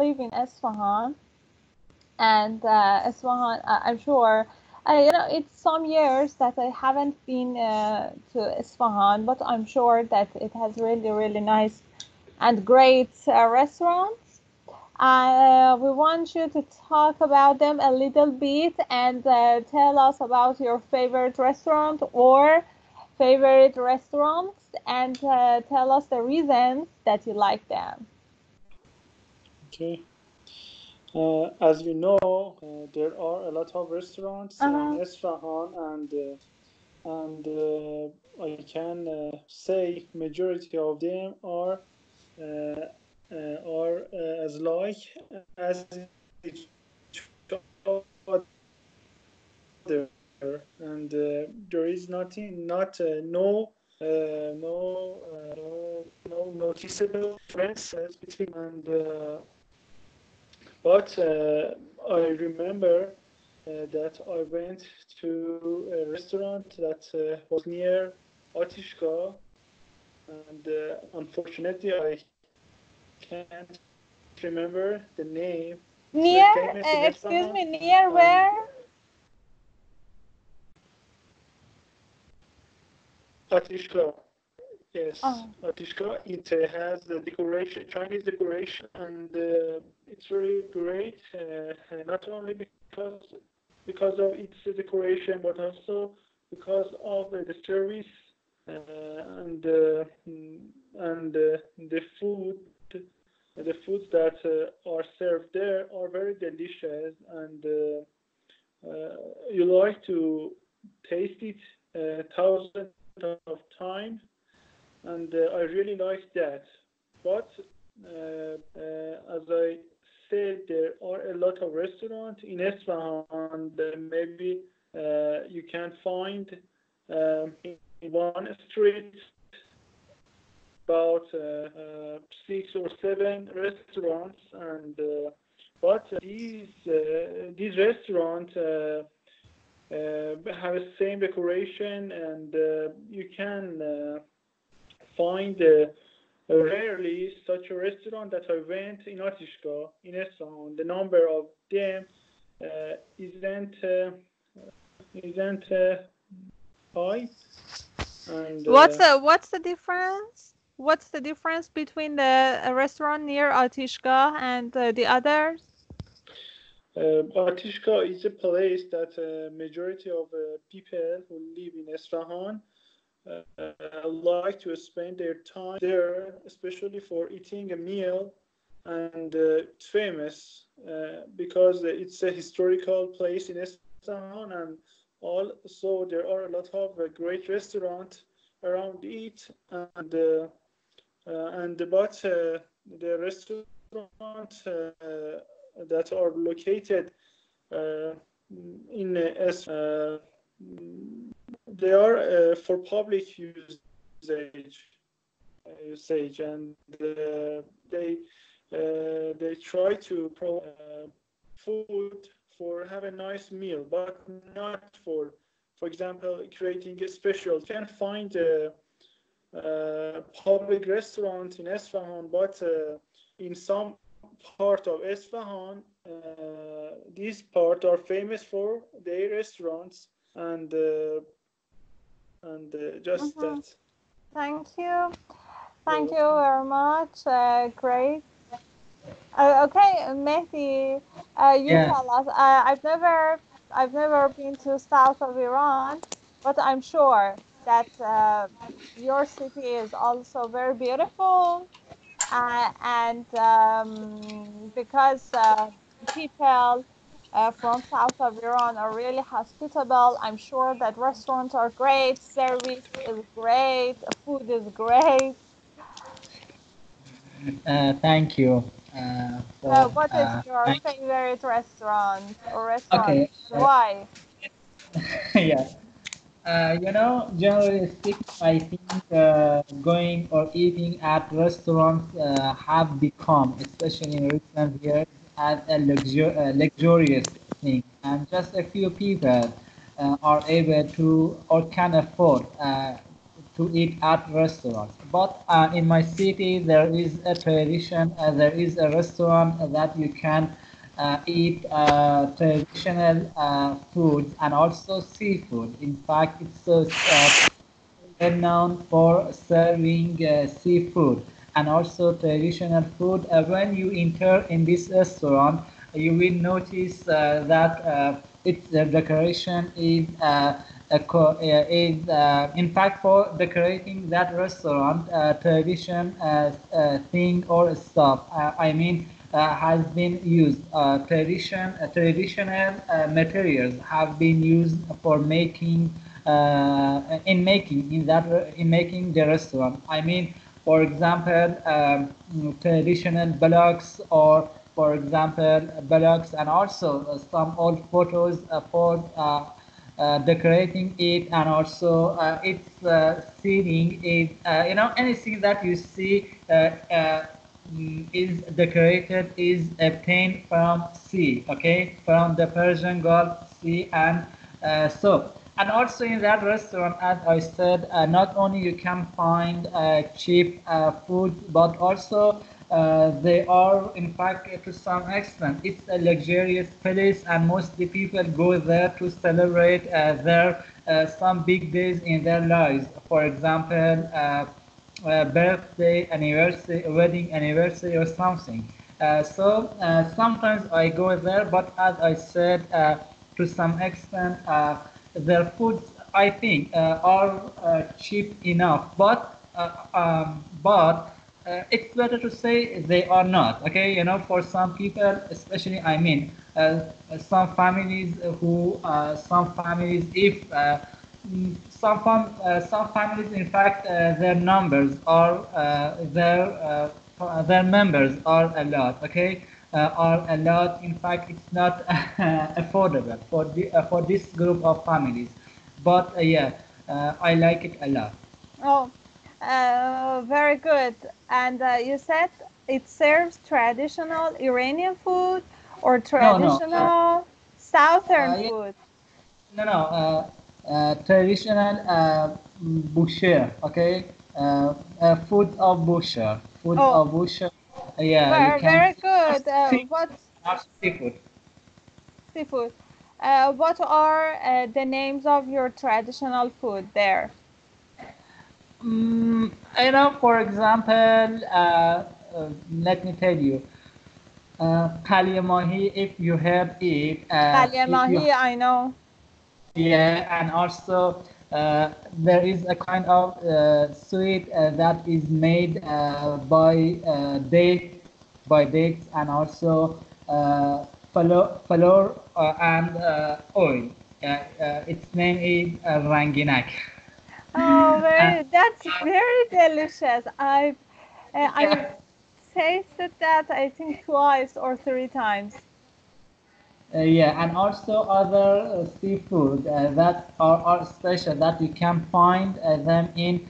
live in Isfahan, and Isfahan, I'm sure, it's some years that I haven't been to Isfahan, but I'm sure that it has really, really nice and great restaurants. We want you to talk about them a little bit and tell us about your favorite restaurant or favorite restaurants, and tell us the reasons that you like them. Okay. As you know, there are a lot of restaurants in Isfahan, and I can say majority of them are as like as each other, and there is no noticeable differences between, and but I remember that I went to a restaurant that was near Atishka, and unfortunately I can't remember the name. Near, excuse me, near where? Atishka. Yes, Atishka. It has the decoration, Chinese decoration, and it's very great. Not only because of its decoration, but also because of the service and the food. The foods that are served there are very delicious, and you like to taste it thousands of times. And I really like that. But as I said, there are a lot of restaurants in Isfahan. Maybe you can find in one street about 6 or 7 restaurants, and but these restaurants have the same decoration, and you can find rarely such a restaurant that I went in Atishka, in Isfahan. The number of them isn't high. And what's the difference? What's the difference between the restaurant near Atishka and the others? Atishka is a place that majority of people who live in Isfahan like to spend their time there, especially for eating a meal, and it's famous because it's a historical place in Isfahan, and also there are a lot of great restaurants around it, and but the restaurants that are located in they are for public usage, and they try to provide food for have a nice meal, but not for example, creating a special. You can find a public restaurant in Isfahan, but in some part of Isfahan, these part are famous for their restaurants, and just that. Thank you very much. Great. Okay, Mehdi, you tell us. I've never been to south of Iran, but I'm sure that your city is also very beautiful, and because people from south of Iran are really hospitable. I'm sure that restaurants are great, service is great, food is great. Thank you. What is your favorite restaurant or restaurant? Okay. Why? Yeah. Generally speaking, I think going or eating at restaurants have become, especially in recent years, as a luxurious thing, and just a few people are able to or can afford to eat at restaurants. But in my city, there is a tradition. There is a restaurant that you can eat traditional foods and also seafood. In fact, it's well known for serving seafood and also traditional food. When you enter in this restaurant, you will notice that the decoration is in fact for decorating that restaurant tradition thing or stuff. I mean has been used. Traditional materials have been used for making in making the restaurant. I mean, for example, traditional blocks, or for example blocks, and also some old photos for decorating it, and also its seating it. Anything that you see is decorated is obtained from sea, okay, from the Persian Gulf Sea, and so. And also in that restaurant, as I said, not only you can find cheap food, but also they are, in fact, to some extent, it's a luxurious place, and mostly people go there to celebrate their some big days in their lives. For example, birthday, anniversary, wedding anniversary, or something. So sometimes I go there, but as I said, to some extent, their foods, I think, are cheap enough, but it's better to say they are not. Okay, for some people, especially, I mean, some families if some families, in fact, their numbers are their members are a lot. Okay, are a lot. In fact, it's not affordable for this group of families. But yeah, I like it a lot. Oh, very good. And you said it serves traditional Iranian food or traditional Southern food? No. Traditional boucher. Okay, food of boucher. Food of boucher. Yeah, you can. Very good. What seafood? Seafood. What are the names of your traditional food there? For example, let me tell you, mahi, if you heard it. Mahi, I know. Yeah, and also there is a kind of sweet that is made by dates, and also flour and oil. Its name is ranginak. Oh, that's very delicious. I've tasted that, I think, twice or 3 times. Yeah, and also other seafood that are special, that you can find them in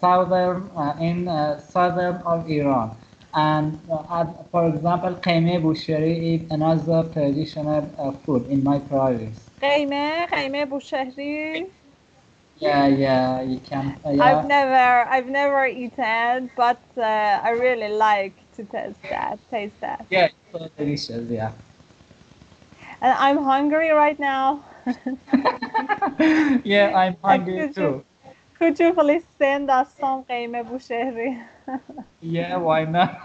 southern of Iran. And for example, qeime busheri is another traditional food in my province. Qeime busheri? Yeah, you can. Yeah. I've never eaten, but I really like to taste that. Yeah, it's so delicious. Yeah. And I'm hungry right now. Yeah, I'm hungry too. Could you please send us some qeime busheri? Yeah, why not?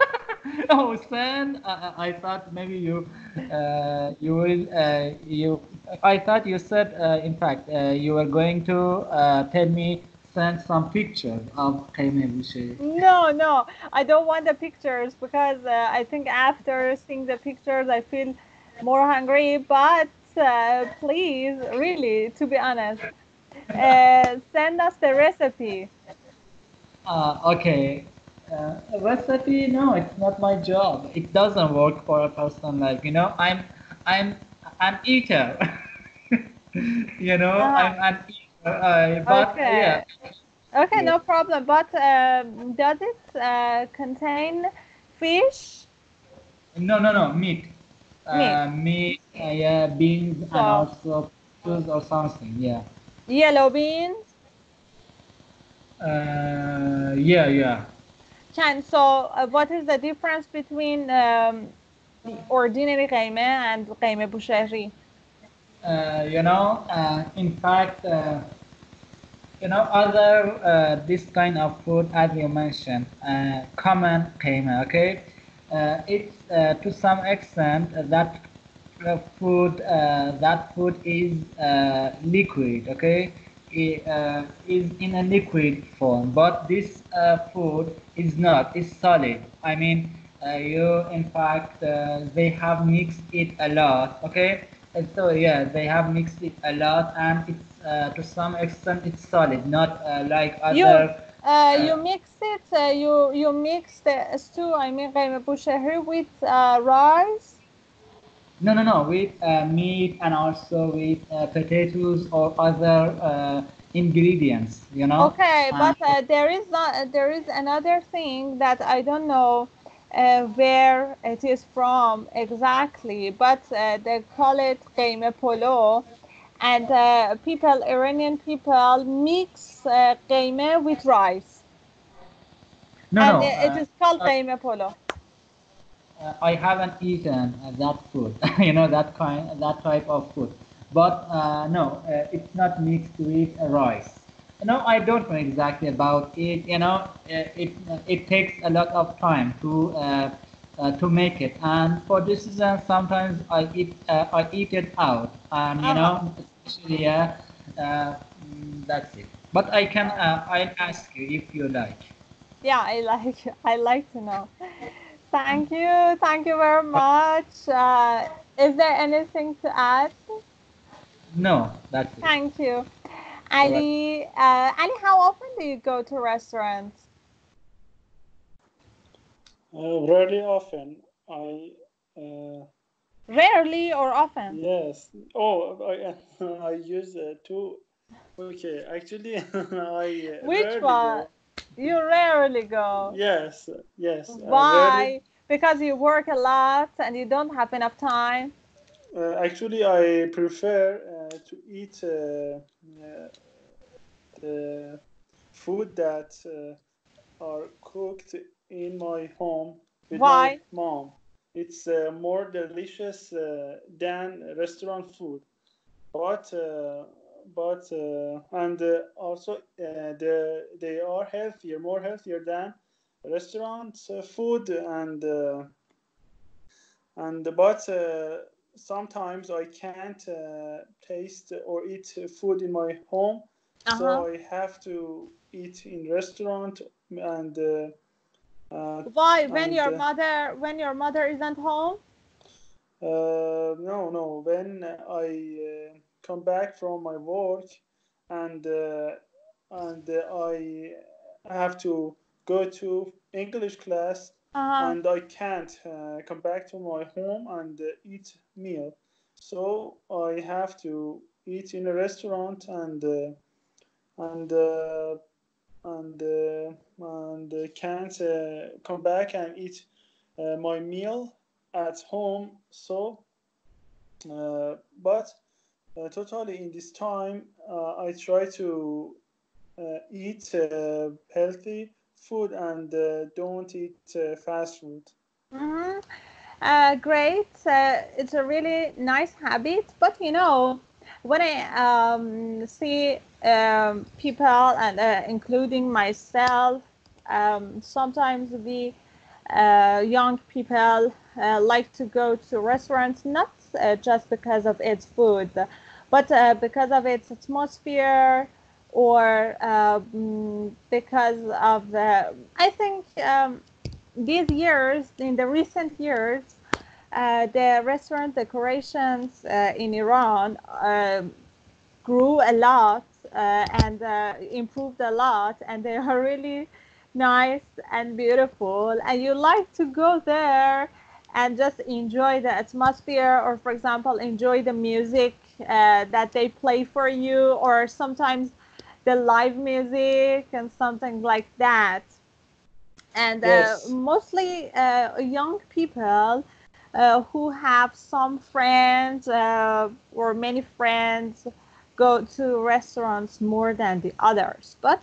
Oh, send. I thought maybe you will I thought you said in fact you were going to tell me send some pictures of qeime busheri. No, I don't want the pictures, because I think after seeing the pictures I feel more hungry. But please, really, to be honest, send us the recipe. Okay. Recipe? No, it's not my job. It doesn't work for a person like I'm an eater. I'm an eater. But Okay. yeah. Okay, no problem. But does it contain fish? No, meat. Meat. Yeah, beans, and also fruits or something. Yeah. Yellow beans? Yeah. So what is the difference between the ordinary قیمه and قیمه بوشهری? In fact, other this kind of food, as you mentioned, common قیمه, okay? It's to some extent that food is liquid, okay? Is in a liquid form, but this food is not, it's solid. I mean, in fact, they have mixed it a lot, okay? And so yeah, they have mixed it a lot, and it's to some extent it's solid, not like other. You mix it. You mix the stew. I mean, قیمه بوشهری with rice. No, with meat and also with potatoes or other ingredients, Okay, but there is another thing that I don't know where it is from exactly, but they call it قیمه پلو, and Iranian people mix قیمه with rice. No, it is called قیمه پلو. I haven't eaten that food, that type of food. But no, it's not mixed with rice. I don't know exactly about it. It takes a lot of time to make it, and for this reason, sometimes I eat it out, and especially that's it. But I'll ask you if you like. Yeah, I like to know. Thank you very much. Is there anything to add? No, that's it. Thank you. Ali, how often do you go to restaurants? Really often. Rarely or often? Yes. I use two. Okay, actually, I Which one? You rarely go. Yes. Why? Because you work a lot and you don't have enough time? Actually, I prefer to eat the food that are cooked in my home with Why? my mom. It's more delicious than restaurant food, but also they are more healthier than restaurant food, but sometimes I can't taste or eat food in my home, so I have to eat in restaurant. And why? When your mother isn't home? No. When I come back from my work and I have to go to English class, and I can't come back to my home and eat meal, so I have to eat in a restaurant and can't come back and eat my meal at home. So but totally in this time I try to eat healthy food and don't eat fast food. Great. It's a really nice habit, but when I see people, and including myself, sometimes we young people like to go to restaurants, not just because of its food, but because of its atmosphere, or because of I think in the recent years, the restaurant decorations in Iran grew a lot and improved a lot, and they are really nice and beautiful, and you like to go there and just enjoy the atmosphere, or for example enjoy the music that they play for you, or sometimes the live music and something like that. And Yes. mostly young people who have some friends or many friends go to restaurants more than the others. But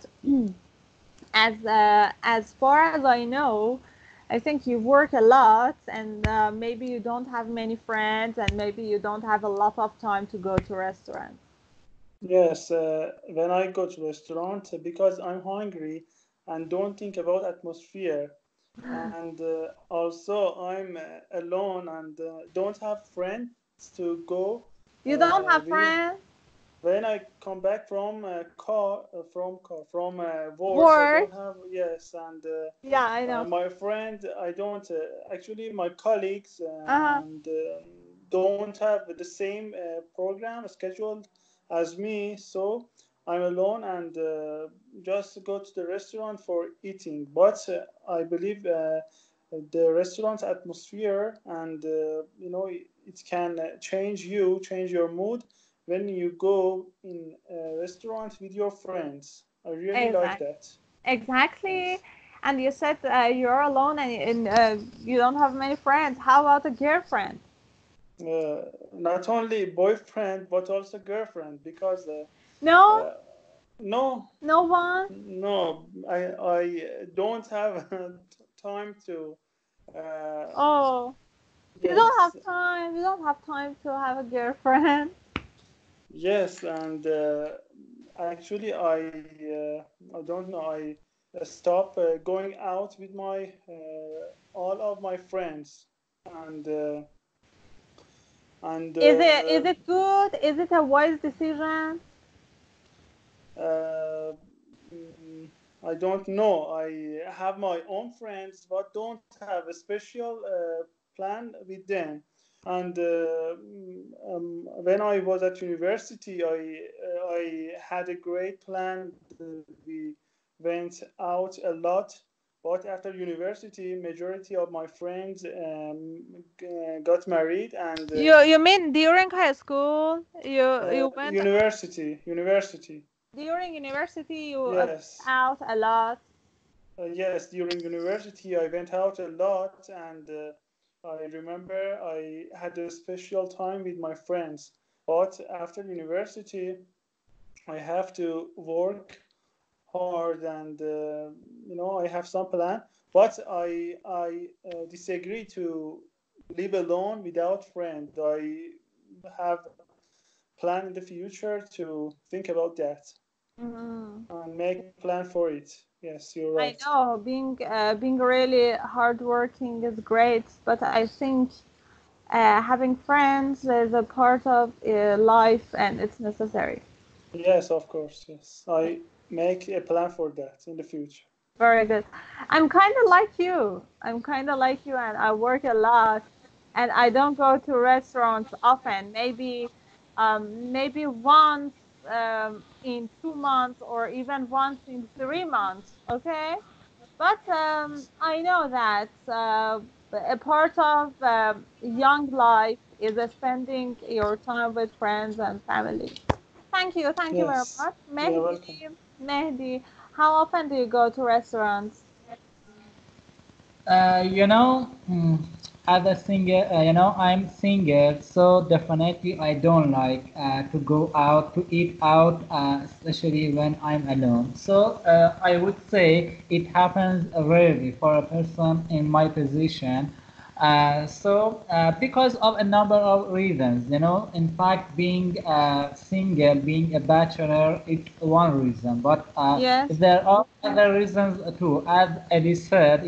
as far as I know, I think you work a lot, and maybe you don't have many friends, and maybe you don't have a lot of time to go to restaurants. Yes, when I go to restaurant, because I'm hungry and don't think about atmosphere, and also I'm alone and don't have friends to go You don't have with. friends? When I come back from work, I Work? don't have, yes, and Yeah, I know. my friend, I don't actually my colleagues Uh-huh. and don't have the same program scheduled as me, so I'm alone and just go to the restaurant for eating. But I believe the restaurant atmosphere and it can change your mood when you go in a restaurant with your friends. I really like Exactly. that. Exactly. Yes. And you said you're alone, and you don't have many friends. How about a girlfriend? Not only boyfriend but also girlfriend, because No? uh, no, No one? no, I don't have time to Oh, you don't yes, have time. You don't have time to have a girlfriend. yes, and actually I don't know, I stop going out with my all of my friends, and and Is it good? Is it a wise decision? uh, mm, I don't know. I have my own friends, but don't have a special plan with them. And when I was at university, I had a great plan. We went out a lot. But after university, majority of my friends got married, and You mean during high school? You went university. during university, you went Yes. out a lot. Yes, during university I went out a lot, and I remember I had a special time with my friends. But after university, I have to work hard, and I have some plan. But I disagree to live alone without friends. I have plan in the future to think about that Mhm. and make plan for it. Yes, you're I right. know being really hardworking is great, but I think having friends is a part of life and it's necessary. Yes, of course. Yes, I make a plan for that in the future. Very good. I'm kind of like you. I'm kind of like you, and I work a lot, and I don't go to restaurants often. Maybe once in 2 months, or even once in 3 months. Okay, but I know that a part of young life is spending your time with friends and family. Thank you very Yes, much, you're welcome. Mehdi. How often do you go to restaurants? You know, as a singer, I'm single, so definitely I don't like to go out to eat out, especially when I'm alone. So I would say it happens rarely for a person in my position. Because of a number of reasons, in fact, being single, being a bachelor, it's one reason, but Yes. there are other reasons too. As Eddie said,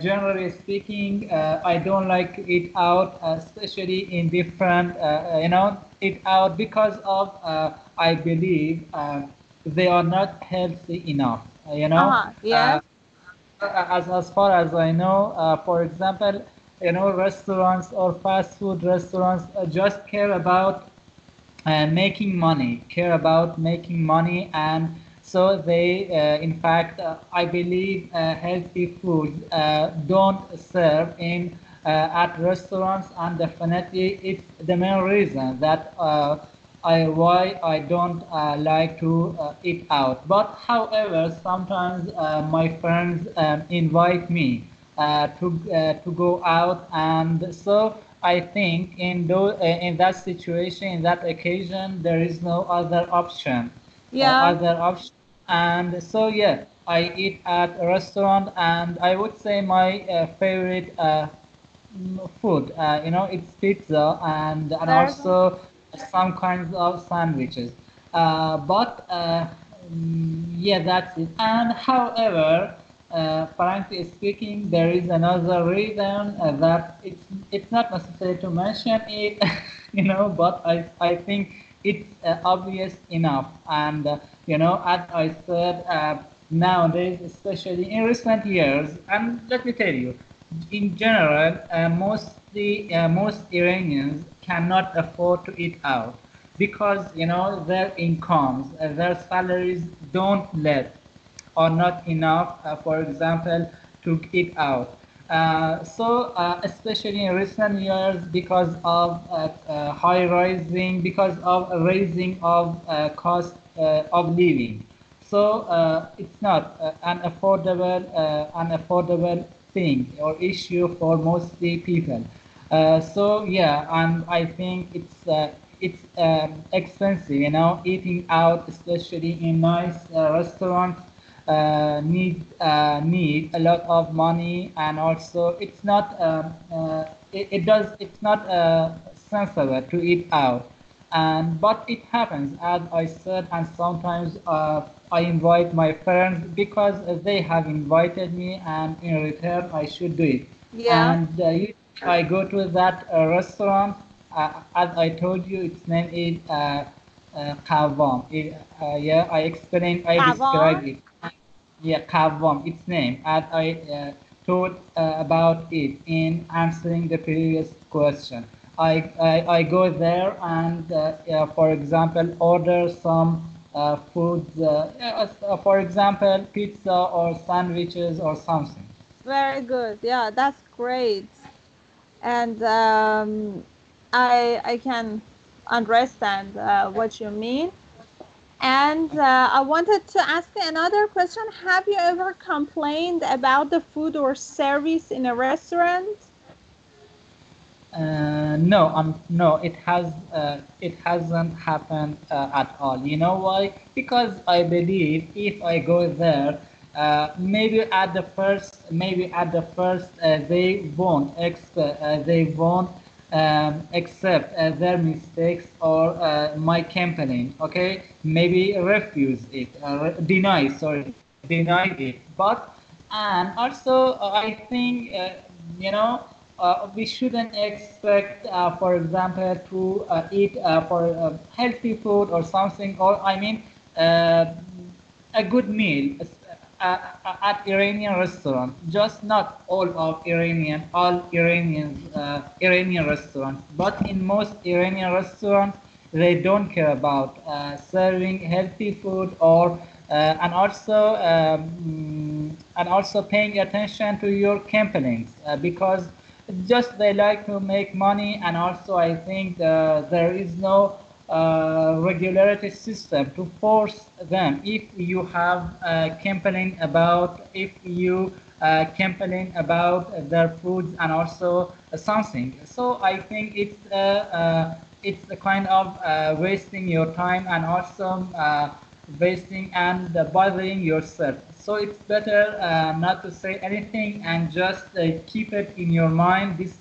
generally speaking, I don't like to eat out, especially in different, eat out because of, I believe, they are not healthy enough. Yes. As far as I know, for example, restaurants or fast food restaurants just care about care about making money, and so they, in fact, I believe healthy food don't serve in at restaurants, and definitely it's the main reason that why I don't like to eat out. But however, sometimes my friends invite me to go out, and so I think in that situation, in that occasion, there is no other option, Yeah. and so yeah. I eat at a restaurant, and I would say my favorite food, it's pizza and Very good. also some kinds of sandwiches. Yeah, that's it. And however, frankly speaking, there is another reason that it's not necessary to mention it, but I think it's obvious enough. And as I said, nowadays, especially in recent years, and let me tell you, in general, most Iranians cannot afford to eat out because their incomes, their salaries don't let or not enough, for example, to eat out. Especially in recent years, because of because of raising of cost of living. It's not an affordable thing or issue for mostly people. Yeah, and I think it's expensive. Eating out, especially in nice restaurants, need a lot of money, and also it's not it's not sensible to eat out. But it happens, as I said, and sometimes I invite my friends because they have invited me, and in return I should do it. Yeah. And I go to that restaurant. As I told you, its name is Kavam. Yeah, I describe Taban? it. Yeah, Kavam, its name, as I told about it in answering the previous question. I go there and, for example, order some foods, for example, pizza or sandwiches or something. Very good. Yeah, that's great. And I can understand what you mean. And I wanted to ask you another question. Have you ever complained about the food or service in a restaurant? No, it hasn't happened at all. You know why? Because I believe if I go there, maybe at the first, they won't accept their mistakes or my complaining. Okay, maybe refuse it, deny it. But and also I think we shouldn't expect, for example, to eat for healthy food or something, or I mean, a good meal at Iranian restaurant. Just not all Iranian restaurants, but in most Iranian restaurants, they don't care about serving healthy food or and also paying attention to your complaints because just they like to make money. And also I think there is no regularity system to force them if you have complain about their foods and also something. So I think it's a kind of wasting your time and also wasting and bothering yourself. So it's better not to say anything and just keep it in your mind. This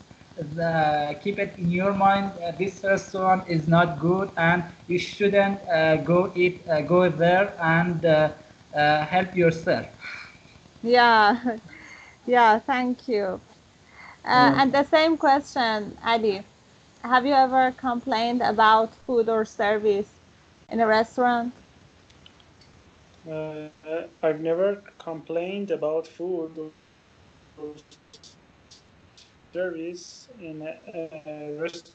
restaurant is not good, and you shouldn't go there and help yourself. Yeah, yeah, thank you. And the same question, Ali. Have you ever complained about food or service in a restaurant? I've never complained about food or service in a restaurant,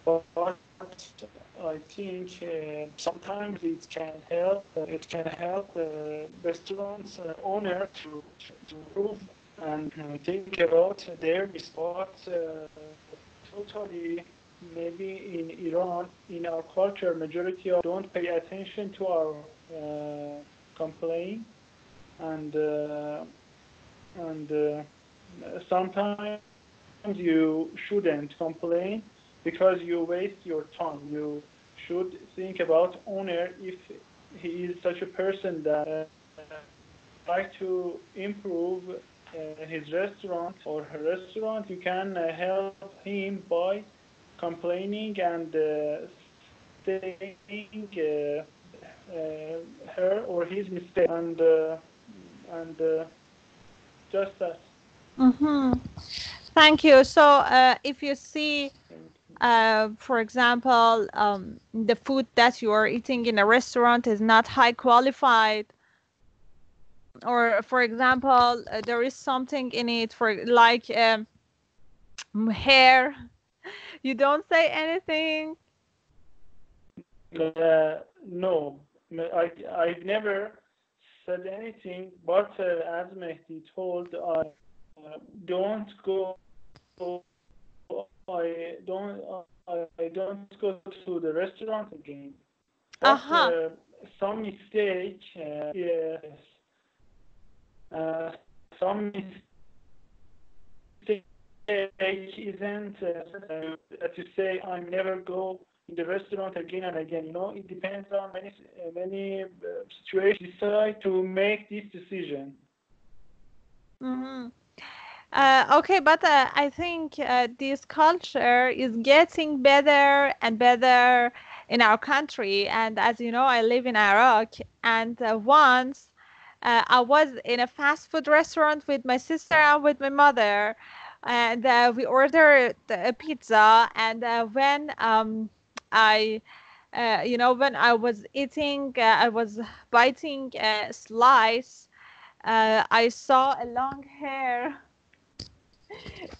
but I think sometimes it can help restaurants owner to improve and think about their spot. Totally, maybe in Iran, in our culture, majority of don't pay attention to our complaint, and sometimes you shouldn't complain because you waste your time. You should think about owner if he is such a person that like to improve his restaurant or her restaurant. You can help him by complaining and saying her or his mistake, and just that. Thank you. So if you see, for example, the food that you are eating in a restaurant is not high qualified, or for example, there is something in it for like hair, you don't say anything. No, I've never said anything, but as Mehdi told, I don't go. I don't go to the restaurant again. But some mistake, yes. Some mistake isn't that you say I'm never go in the restaurant again and again. You know, it depends on many situations. Decide to make this decision. Okay, but I think this culture is getting better and better in our country. And as you know, I live in Iraq, and once I was in a fast food restaurant with my sister and with my mother, and we ordered a pizza. And when when I was eating, I was biting a slice. I saw a long hair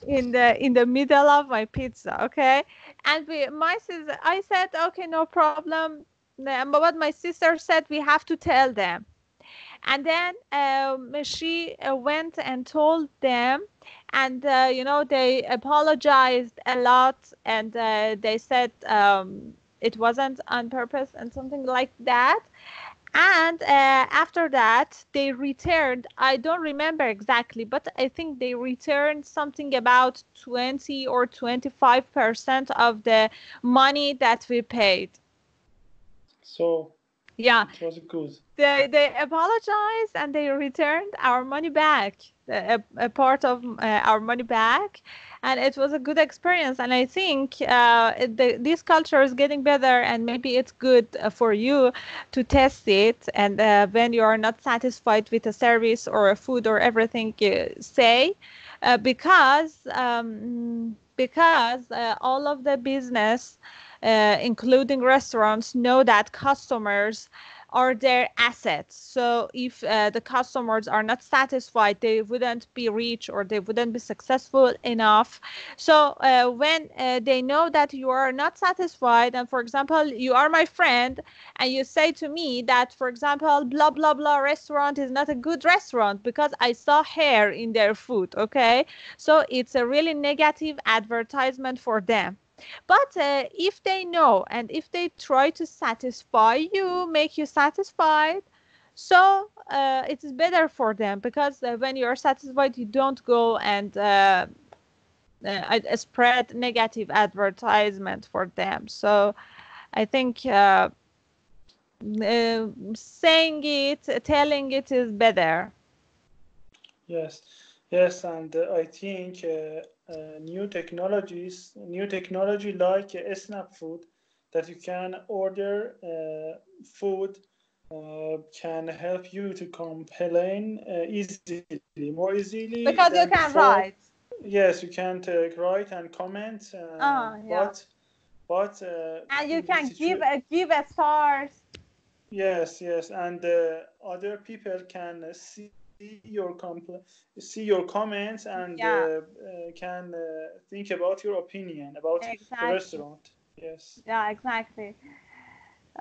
in the middle of my pizza. Okay, and my sister, I said, okay, no problem. But my sister said we have to tell them. And then she went and told them, and they apologized a lot, and they said it wasn't on purpose and something like that. And after that, they returned. I don't remember exactly, but I think they returned something about 20 or 25% of the money that we paid. So yeah, it was good. They apologized and they returned our money back, a part of our money back, and it was a good experience. And I think this culture is getting better, and maybe it's good for you to test it. And when you are not satisfied with a service or a food or everything, you say, because all of the business, including restaurants, know that customers are their assets. So if the customers are not satisfied, they wouldn't be rich or they wouldn't be successful enough. So when they know that you are not satisfied, and for example, you are my friend and you say to me that, for example, blah, blah, blah restaurant is not a good restaurant because I saw hair in their food, okay? So it's a really negative advertisement for them. But if they know and if they try to satisfy you, make you satisfied, so it is better for them, because when you are satisfied, you don't go and spread negative advertisement for them. So I think saying it, telling it is better. Yes, and I think new technology like Snap Food, that you can order food, can help you to complain more easily. Because you can write. Yes, you can write and comment. Yeah. But and you can give a stars. Yes, and other people can see your comments and can think about your opinion about the restaurant. Yes. Yeah, exactly.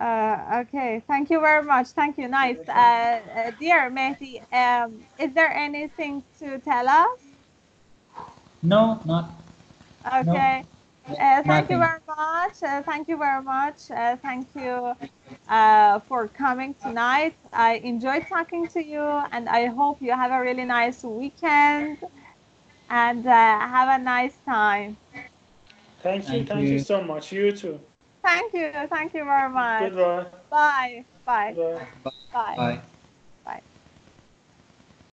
Okay, thank you very much. Thank you. Nice. Dear Mehdi, is there anything to tell us? No, not. Okay. No, thank you very much. Thank you very much. Thank you for coming tonight. I enjoyed talking to you, and I hope you have a really nice weekend and have a nice time. Thank you so much. You too. Thank you very much. Goodbye. Bye. Bye. Bye. Bye. Bye.